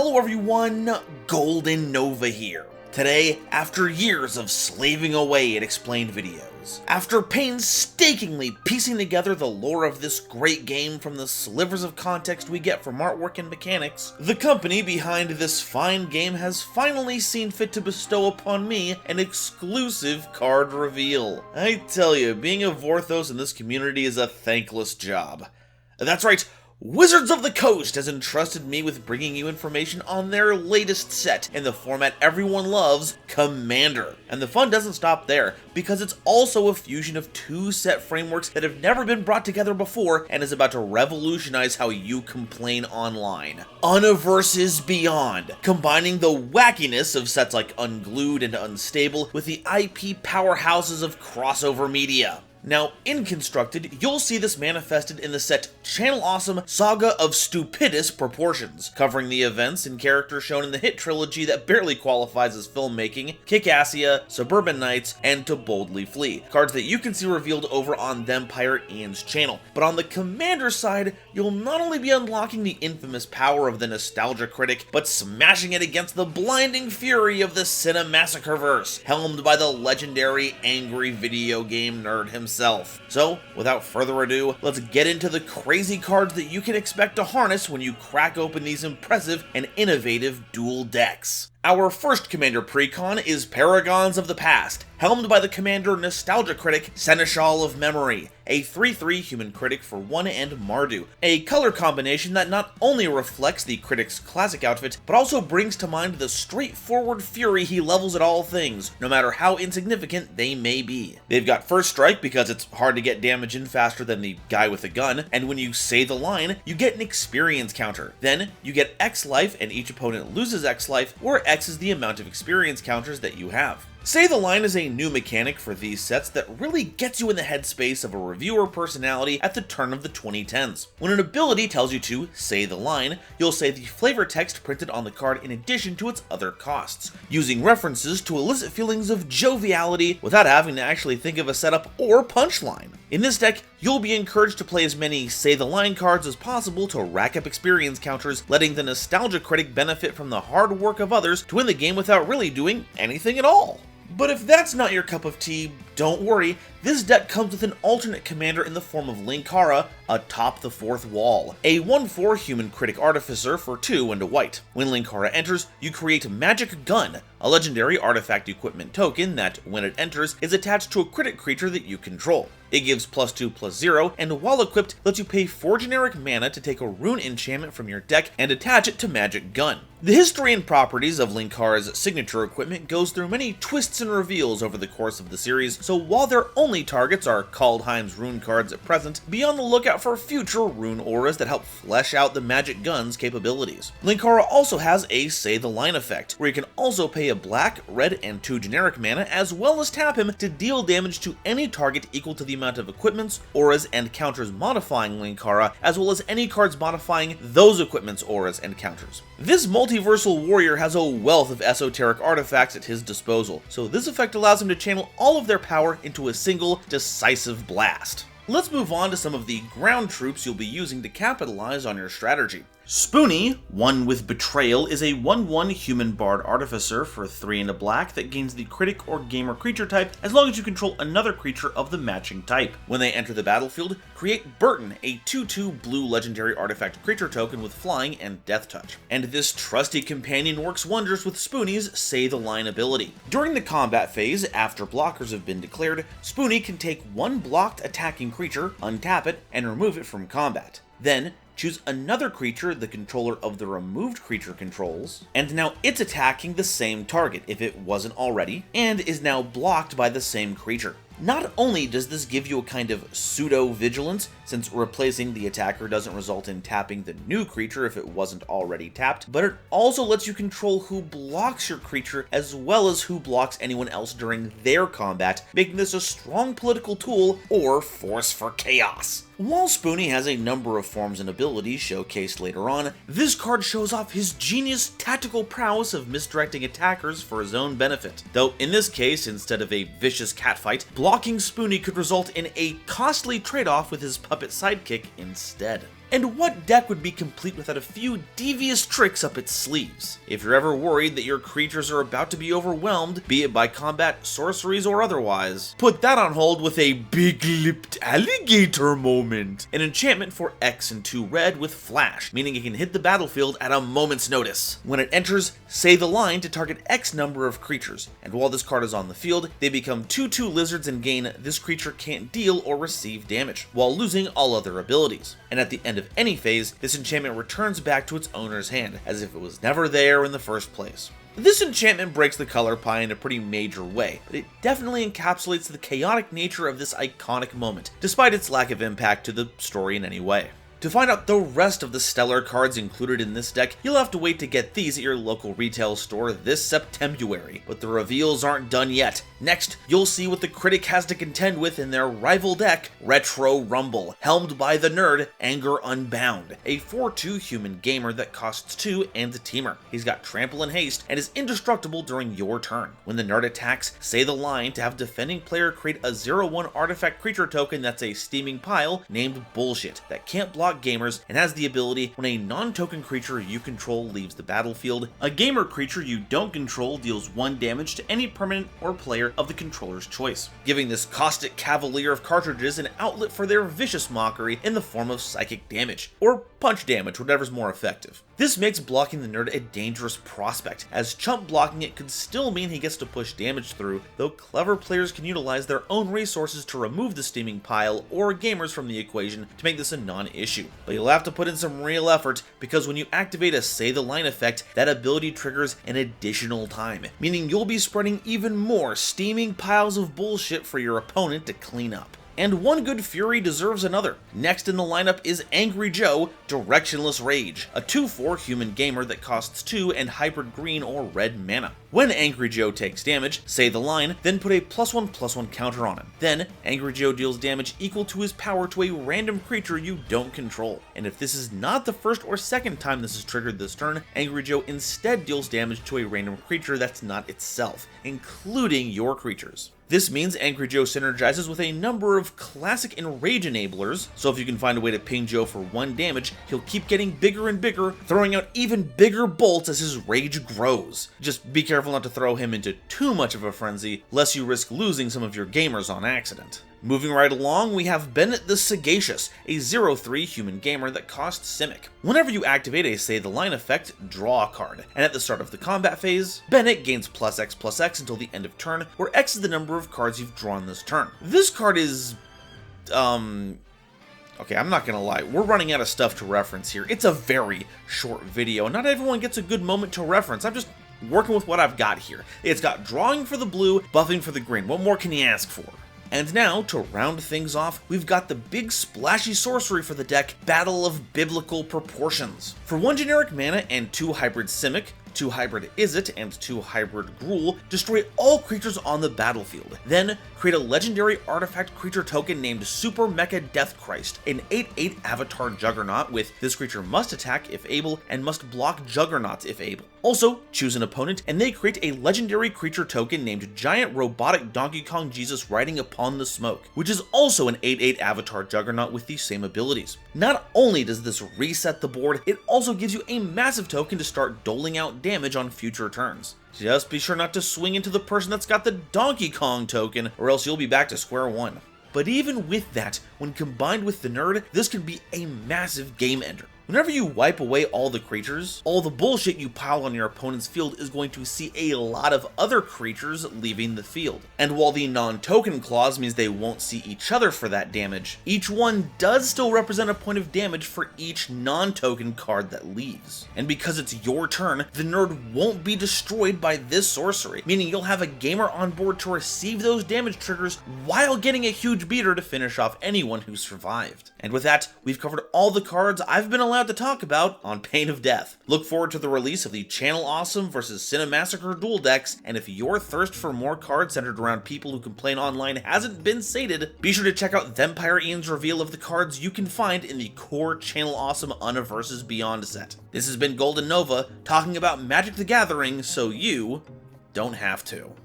Hello everyone, GoldenNova here. Today, after years of slaving away at explained videos, after painstakingly piecing together the lore of this great game from the slivers of context we get from artwork and mechanics, the company behind this fine game has finally seen fit to bestow upon me an exclusive card reveal. I tell you, being a Vorthos in this community is a thankless job. That's right, Wizards of the Coast has entrusted me with bringing you information on their latest set in the format everyone loves, Commander. And the fun doesn't stop there, because it's also a fusion of two set frameworks that have never been brought together before and is about to revolutionize how you complain online. Universes Beyond, combining the wackiness of sets like Unglued and Unstable with the IP powerhouses of crossover media. Now, in Constructed, you'll see this manifested in the set Channel Awesome Saga of Stupidous Proportions, covering the events and characters shown in the hit trilogy that barely qualifies as filmmaking, Kick-Assia, Suburban Nights, and To Boldly Flee, cards that you can see revealed over on Thempire Ian's channel. But on the Commander side, you'll not only be unlocking the infamous power of the Nostalgia Critic, but smashing it against the blinding fury of the Cinemassacreverse, helmed by the legendary angry video game nerd himself. So, without further ado, let's get into the crazy cards that you can expect to harness when you crack open these impressive and innovative dual decks. Our first Commander Precon is Paragons of the Past, helmed by the Commander Nostalgia Critic Seneschal of Memory, a 3/3 human critic for 1 and Mardu, a color combination that not only reflects the critic's classic outfit, but also brings to mind the straightforward fury he levels at all things, no matter how insignificant they may be. They've got First Strike because it's hard to get damage in faster than the guy with a gun, and when you say the line, you get an experience counter. Then, you get X life and each opponent loses X life, where X is the amount of experience counters that you have. Say the Line is a new mechanic for these sets that really gets you in the headspace of a reviewer personality at the turn of the 2010s. When an ability tells you to say the line, you'll say the flavor text printed on the card in addition to its other costs, using references to elicit feelings of joviality without having to actually think of a setup or punchline. In this deck, you'll be encouraged to play as many Say the Line cards as possible to rack up experience counters, letting the Nostalgia Critic benefit from the hard work of others to win the game without really doing anything at all. But if that's not your cup of tea, don't worry, this deck comes with an alternate commander in the form of Linkara atop the fourth wall, a 1/4 human critic artificer for 2 and a white. When Linkara enters, you create Magic Gun, a legendary artifact equipment token that, when it enters, is attached to a critic creature that you control. It gives +2/+0, and while equipped, lets you pay 4 generic mana to take a rune enchantment from your deck and attach it to Magic Gun. The history and properties of Linkara's signature equipment goes through many twists and reveals over the course of the series, so while their only targets are Kaldheim's rune cards at present, be on the lookout for future rune auras that help flesh out the Magic Gun's capabilities. Linkara also has a Say the Line effect, where you can also pay a black, red, and 2 generic mana, as well as tap him to deal damage to any target equal to the amount of equipments, auras, and counters modifying Linkara, as well as any cards modifying those equipments, auras, and counters. This multiversal warrior has a wealth of esoteric artifacts at his disposal, so this effect allows him to channel all of their power into a single, decisive blast. Let's move on to some of the ground troops you'll be using to capitalize on your strategy. Spoonie, one with Betrayal, is a 1/1 human bard artificer for 3 and a black that gains the critic or gamer creature type as long as you control another creature of the matching type. When they enter the battlefield, create Burton, a 2/2 blue legendary artifact creature token with flying and death touch. And this trusty companion works wonders with Spoonie's Say the Line ability. During the combat phase, after blockers have been declared, Spoonie can take 1 blocked attacking creature, untap it, and remove it from combat. Then, choose another creature the controller of the removed creature controls, and now it's attacking the same target if it wasn't already, and is now blocked by the same creature. Not only does this give you a kind of pseudo-vigilance, since replacing the attacker doesn't result in tapping the new creature if it wasn't already tapped, but it also lets you control who blocks your creature as well as who blocks anyone else during their combat, making this a strong political tool or force for chaos. While Spoonie has a number of forms and abilities showcased later on, this card shows off his genius tactical prowess of misdirecting attackers for his own benefit. Though in this case, instead of a vicious catfight, blocking Spoonie could result in a costly trade-off with his puppet sidekick instead. And what deck would be complete without a few devious tricks up its sleeves? If you're ever worried that your creatures are about to be overwhelmed, be it by combat, sorceries, or otherwise, put that on hold with a big-lipped alligator moment. An enchantment for X and 2 red with flash, meaning it can hit the battlefield at a moment's notice. When it enters, say the line to target X number of creatures, and while this card is on the field, they become 2/2 lizards and gain this creature can't deal or receive damage, while losing all other abilities. And at the end of any phase, this enchantment returns back to its owner's hand, as if it was never there in the first place. This enchantment breaks the color pie in a pretty major way, but it definitely encapsulates the chaotic nature of this iconic moment, despite its lack of impact to the story in any way. To find out the rest of the stellar cards included in this deck, you'll have to wait to get these at your local retail store this Septembuary, but the reveals aren't done yet. Next, you'll see what the critic has to contend with in their rival deck, Retro Rumble, helmed by the nerd Anger Unbound, a 4/2 human gamer that costs 2 and a teamer. He's got trample and haste and is indestructible during your turn. When the nerd attacks, say the line to have defending player create a 0/1 artifact creature token that's a steaming pile named Bullshit that can't block gamers and has the ability when a non-token creature you control leaves the battlefield, a gamer creature you don't control deals 1 damage to any permanent or player of the controller's choice, giving this caustic cavalier of cartridges an outlet for their vicious mockery in the form of psychic damage, or punch damage, whatever's more effective. This makes blocking the nerd a dangerous prospect, as chump blocking it could still mean he gets to push damage through, though clever players can utilize their own resources to remove the steaming pile or gamers from the equation to make this a non-issue. But you'll have to put in some real effort, because when you activate a Say the Line effect, that ability triggers an additional time, meaning you'll be spreading even more steaming piles of bullshit for your opponent to clean up. And one good fury deserves another. Next in the lineup is Angry Joe, Directionless Rage, a 2/4 human gamer that costs 2 and hybrid green or red mana. When Angry Joe takes damage, say the line, then put a +1/+1 counter on him. Then, Angry Joe deals damage equal to his power to a random creature you don't control. And if this is not the first or second time this is triggered this turn, Angry Joe instead deals damage to a random creature that's not itself, including your creatures. This means Angry Joe synergizes with a number of classic Enrage enablers, so if you can find a way to ping Joe for 1 damage, he'll keep getting bigger and bigger, throwing out even bigger bolts as his rage grows. Just be careful not to throw him into too much of a frenzy, lest you risk losing some of your gamers on accident. Moving right along, we have Bennett the Sagacious, a 0/3 human gamer that costs Simic. Whenever you activate a Say the Line effect, draw a card, and at the start of the combat phase, Bennett gains +X/+X until the end of turn, where X is the number of cards you've drawn this turn. This card is... Okay, I'm not gonna lie, we're running out of stuff to reference here. It's a very short video, and not everyone gets a good moment to reference. I'm just working with what I've got here. It's got drawing for the blue, buffing for the green. What more can you ask for? And now, to round things off, we've got the big splashy sorcery for the deck, Battle of Biblical Proportions. For 1 generic mana and 2 hybrid Simic, 2 hybrid Izzet, and 2 hybrid Gruul, destroy all creatures on the battlefield. Then, create a legendary artifact creature token named Super Mecha Death Christ, an 8/8 avatar Juggernaut with this creature must attack if able and must block Juggernauts if able. Also, choose an opponent and they create a legendary creature token named Giant Robotic Donkey Kong Jesus Riding Upon the Smoke, which is also an 8/8 avatar Juggernaut with these same abilities. Not only does this reset the board, it also gives you a massive token to start doling out damage on future turns. Just be sure not to swing into the person that's got the Donkey Kong token, or else you'll be back to square one. But even with that, when combined with the nerd, this could be a massive game ender. Whenever you wipe away all the creatures, all the bullshit you pile on your opponent's field is going to see a lot of other creatures leaving the field. And while the non-token clause means they won't see each other for that damage, each one does still represent a point of damage for each non-token card that leaves. And because it's your turn, the nerd won't be destroyed by this sorcery, meaning you'll have a gamer on board to receive those damage triggers while getting a huge beater to finish off anyone who survived. And with that, we've covered all the cards I've been allowed to talk about on pain of death. Look forward to the release of the Channel Awesome vs Cinemassacre duel decks, and if your thirst for more cards centered around people who complain online hasn't been sated, be sure to check out Vampire Ian's reveal of the cards you can find in the core Channel Awesome Universes Beyond set. This has been Golden Nova, talking about Magic the Gathering so you don't have to.